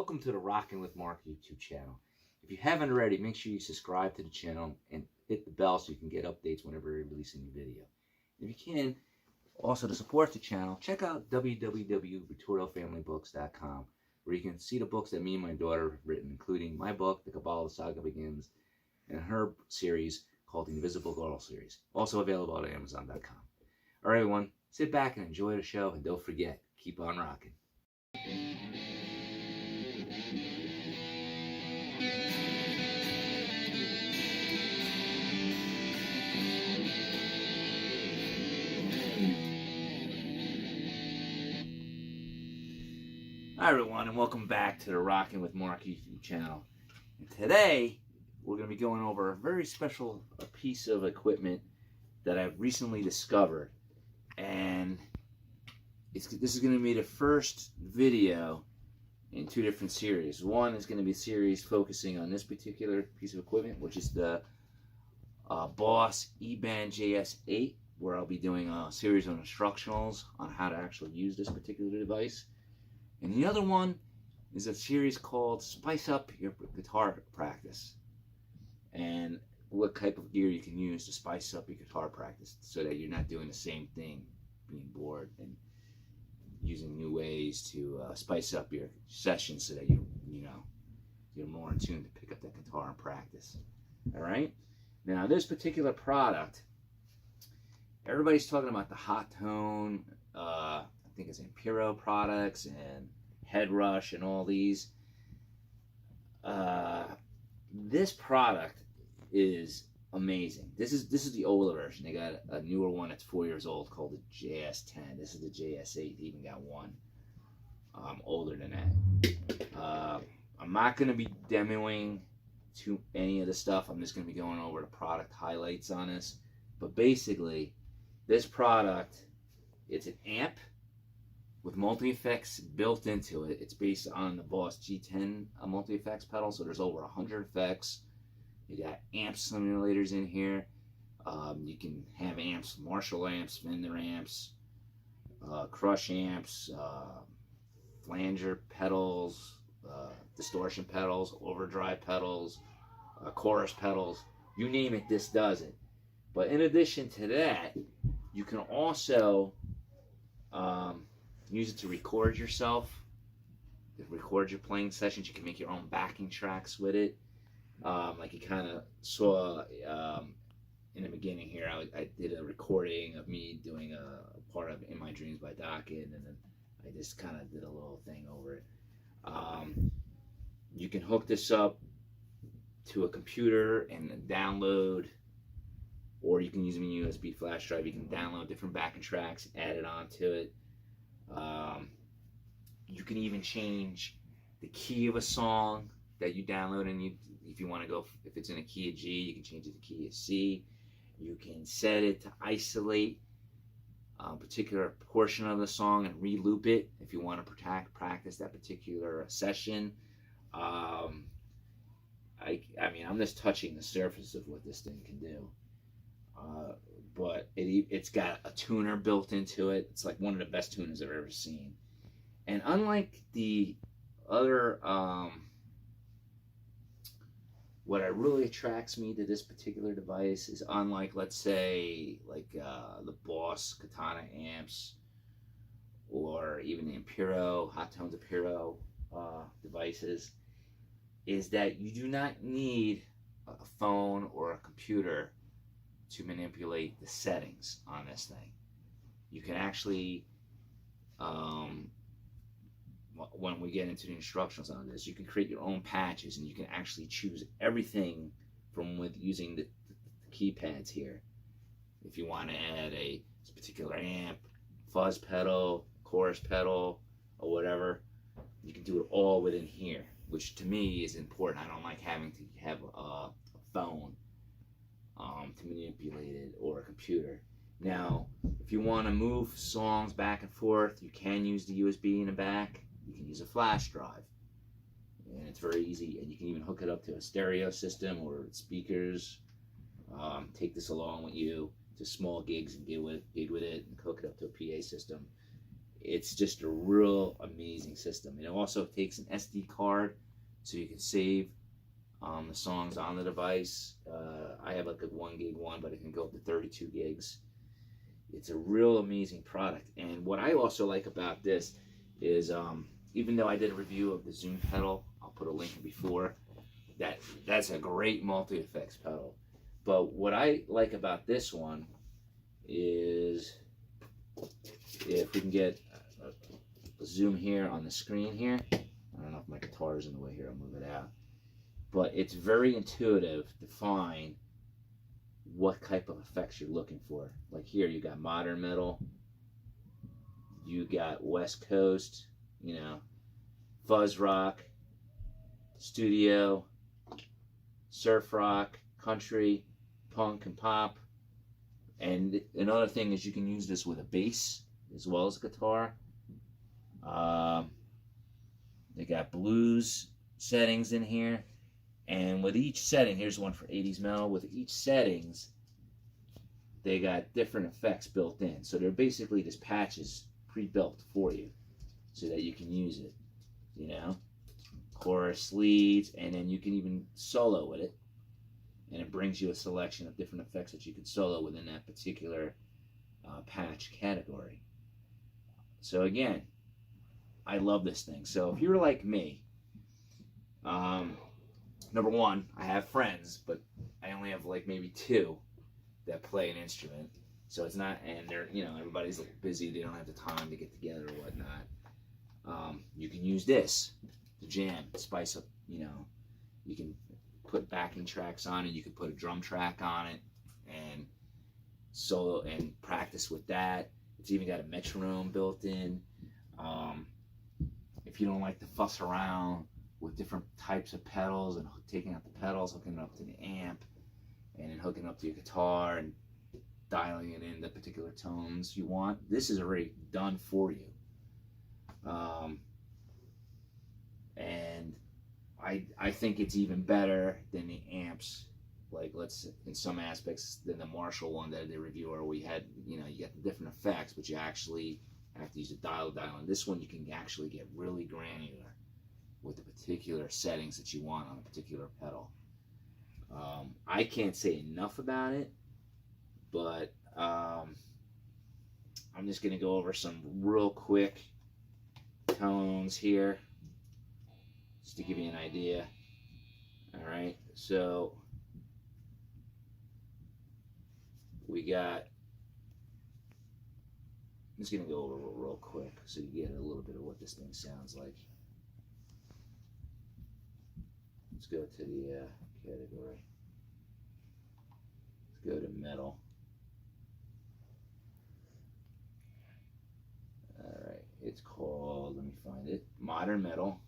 welcome to the Rockin with Marc YouTube channel. If you haven't already, make sure you subscribe to the channel and hit the bell so you can get updates whenever we release a new video. If you can, also to support the channel, check out www.retortofamilybooks.com, where you can see the books that me and my daughter have written, including my book, The Kabbalah Saga Begins, and her series called the Invisible Girl series, also available at Amazon.com. All right, everyone, sit back and enjoy the show, and don't forget, keep on rocking. Hi everyone, and welcome back to the Rockin with Marc YouTube channel. And today we're going to be going over a very special piece of equipment that I've recently discovered, and this is going to be the first video in two different series. One is going to be a series focusing on this particular piece of equipment, which is the Boss Eband JS8, where I'll be doing a series of instructionals on how to actually use this particular device. And the other one is a series called Spice Up Your Guitar Practice, and what type of gear you can use to spice up your guitar practice so that you're not doing the same thing, being bored, and using new ways to spice up your sessions so that you're more in tune to pick up that guitar and practice. All right. Now this particular product, everybody's talking about the hot tone. I think it's Impero products and Head Rush and all these. This product is amazing. This is the older version. They got a newer one that's 4 years old called the JS10. This is the JS8. They even got one older than that. I'm not going to be demoing any of the stuff. I'm just going to be going over the product highlights on this. But basically, this product, it's an amp with multi-effects built into it. It's based on the Boss G10 multi-effects pedal, so there's over 100 effects. You got amp simulators in here. You can have amps, Marshall amps, Fender amps, Crush amps, flanger pedals, distortion pedals, overdrive pedals, chorus pedals. You name it, this does it. But in addition to that, you can also use it to record yourself, record your playing sessions. You can make your own backing tracks with it. Like you kind of saw in the beginning here, I did a recording of me doing a part of In My Dreams by Dokken, and then I just kind of did a little thing over it. You can hook this up to a computer and download, or you can use a USB flash drive. You can download different backing tracks, add it onto it. You can even change the key of a song that you download, and if you want to go, if it's in a key of G, you can change it to key of C. You can set it to isolate a particular portion of the song and re-loop it if you want to practice that particular session. I mean, I'm just touching the surface of what this thing can do. But it's got a tuner built into it. It's like one of the best tuners I've ever seen. And unlike the other, what really attracts me to this particular device is, unlike, let's say, like the Boss Katana amps, or even the Impero, Hot Tones Impero devices, is that you do not need a phone or a computer to manipulate the settings on this thing. You can actually, when we get into the instructions on this, you can create your own patches, and you can actually choose everything from with using the keypads here. If you want to add a particular amp, fuzz pedal, chorus pedal, or whatever, you can do it all within here, which to me is important. I don't like having to have a phone to manipulate it, or a computer. Now, if you want to move songs back and forth, you can use the USB in the back. You can use a flash drive, and it's very easy. And you can even hook it up to a stereo system or speakers. Take this along with you to small gigs and gig with it, and hook it up to a PA system. it's just a real amazing system. It also takes an SD card, so you can save the songs on the device. I have like a 1 gig one, but it can go up to 32 gigs. It's a real amazing product. And what I also like about this is, even though I did a review of the Zoom pedal, I'll put a link in before, that's a great multi-effects pedal. But what I like about this one is, if we can get a zoom here on the screen here, I don't know if my guitar is in the way here, I'll move it out. But it's very intuitive to find what type of effects you're looking for. Like here, you got modern metal, you got West Coast, you know, fuzz rock, studio, surf rock, country, punk and pop. And another thing is you can use this with a bass as well as a guitar. They got blues settings in here. And with each setting, here's one for 80s metal, with each settings, they got different effects built in. So they're basically just patches pre-built for you so that you can use it, you know, chorus, leads, and then you can even solo with it. And it brings you a selection of different effects that you can solo within that particular patch category. So again, I love this thing. So if you're like me, number one, I have friends, but I only have like maybe 2 that play an instrument. So it's not, and they're, you know, everybody's busy, they don't have the time to get together or whatnot. You can use this to jam, spice up, you know, you can put backing tracks on it, you can put a drum track on it, and solo and practice with that. It's even got a metronome built in. If you don't like to fuss around with different types of pedals and taking out the pedals, hooking it up to the amp, and then hooking it up to your guitar and dialing it in the particular tones you want, this is already done for you. And I think it's even better than the amps, like in some aspects, than the Marshall one that I did review, where we had, you know, you get the different effects, but you actually have to use a dial. And this one you can actually get really granular with the particular settings that you want on a particular pedal. I can't say enough about it, but I'm just going to go over some real quick tones here, just to give you an idea. All right, so we got, I'm just going to go over real quick so you get a little bit of what this thing sounds like. Let's go to the category. Let's go to metal. Alright, it's called, let me find it, modern metal.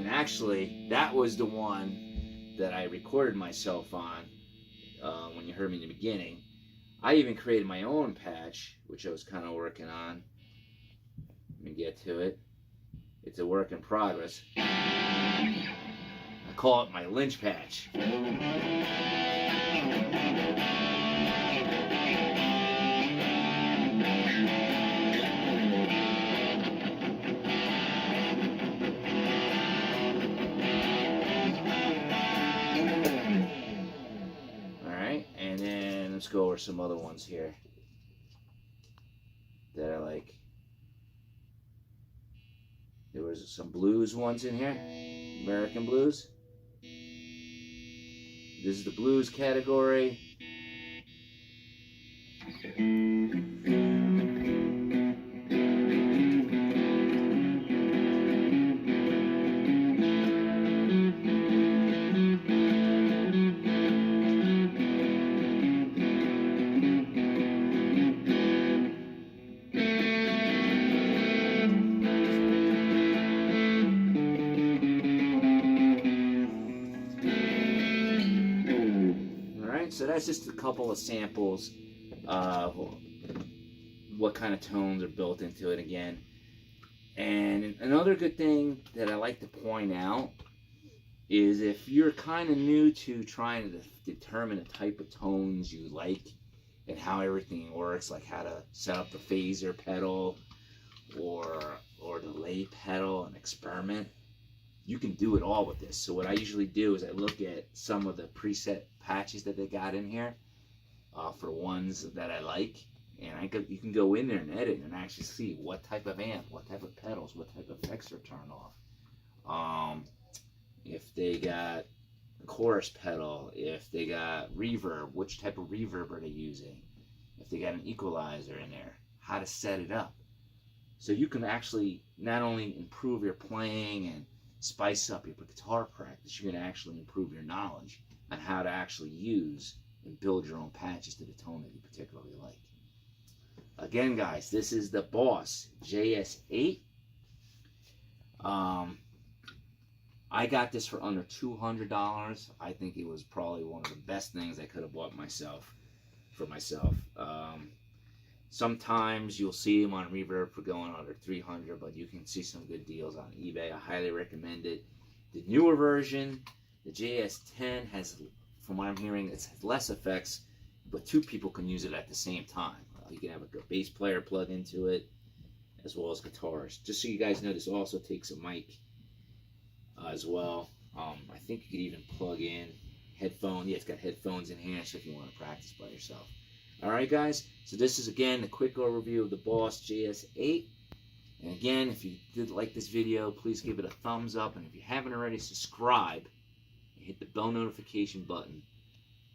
Actually, that was the one that I recorded myself on when you heard me in the beginning. I even created my own patch, which I was kind of working on. Let me get to it. It's a work in progress. I call it my Lynch patch. Let's go over some other ones here that I like. There was some blues ones in here, American blues. This is the blues category. So that's just a couple of samples of what kind of tones are built into it again. And another good thing that I like to point out is if you're kind of new to trying to determine the type of tones you like and how everything works, like how to set up the phaser pedal or delay pedal and experiment, you can do it all with this. So what I usually do is I look at some of the preset patches that they got in here for ones that I like, and you can go in there and edit and actually see what type of amp, what type of pedals, what type of effects are turned off. If they got a chorus pedal, if they got reverb, which type of reverb are they using, if they got an equalizer in there, how to set it up. So you can actually not only improve your playing and spice up your guitar practice, you're going to actually improve your knowledge on how to actually use and build your own patches to the tone that you particularly like. Again, guys, this is the Boss JS8. I got this for under $200. I think it was probably one of the best things I could have bought for myself. Sometimes you'll see them on Reverb for going under $300, but you can see some good deals on eBay. I highly recommend it. The newer version, the JS10, has, from what I'm hearing, it has less effects, but two people can use it at the same time. You can have a bass player plug into it, as well as guitars. Just so you guys know, this also takes a mic as well. I think you could even plug in headphones. Yeah, it's got headphones in here, so if you want to practice by yourself. Alright guys, so this is again a quick overview of the Boss JS8. And again, if you did like this video, please give it a thumbs up. And if you haven't already, subscribe and hit the bell notification button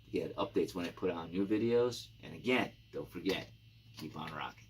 to get updates when I put out new videos. And again, don't forget, keep on rocking.